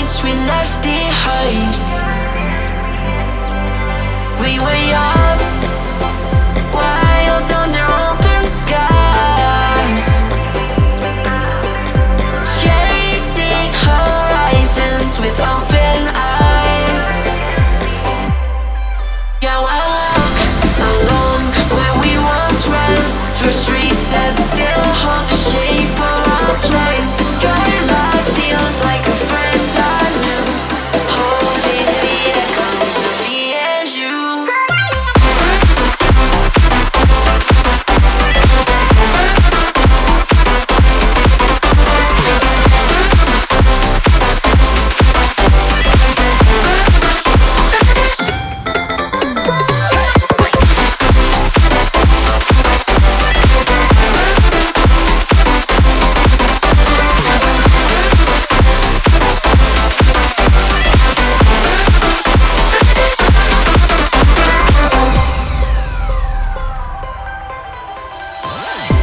nights we left behind. We were young, wild under open skies, chasing horizons with open eyes. Yeah, I walk along where we once ran, through streets that still hold the shape of our plans. The skyline feels like a friend I knew, holding the echoes of me and you.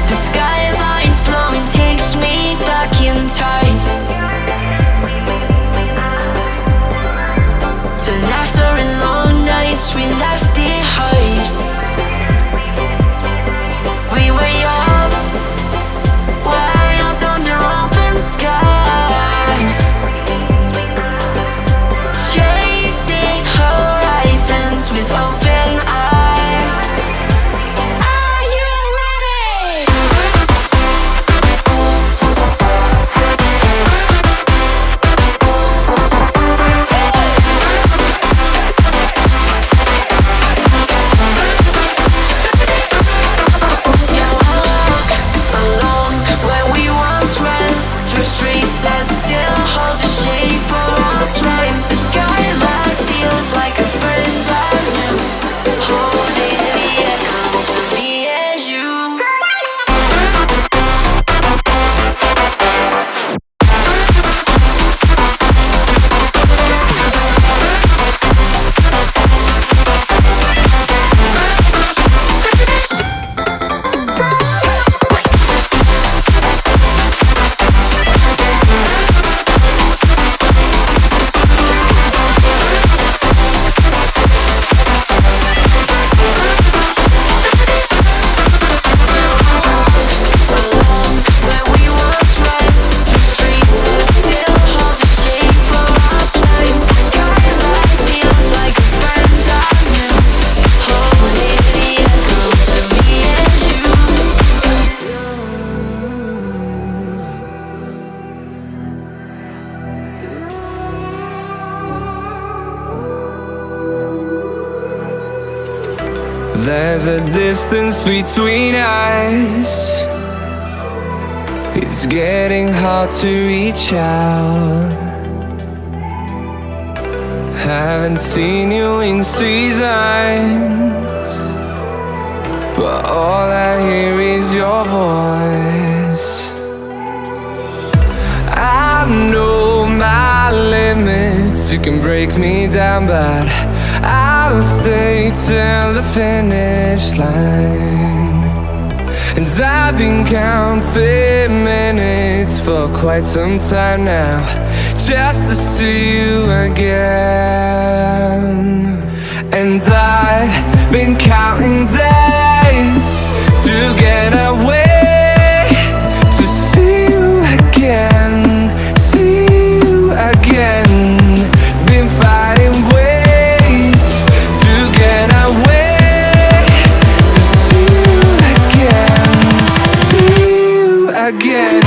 The skyline's glowing, takes me back in time to laughter and long nights we left behind. We were young, wild under open skies, chasing horizons with open eyes. Are you ready? Along where we once ran, through streets that still hold the shape of our plans. The skyline feels like a friend I knew, holding the echoes of me and you. Where we once ran, through streets that still hold the shape of our plans. The skyline feels like a friend I knew, holding the echoes of me and you. There's a distance between us. It's getting hard to reach out. Haven't seen you in seasons, but all I hear is your voice. I know my limits, you can break me down, but I'll stay till the finish line. And I've been counting minutes for quite some time now, just to see you again. And I've been counting days to get away, to see you again, see you again. Been fighting ways to get away, to see you again, see you again.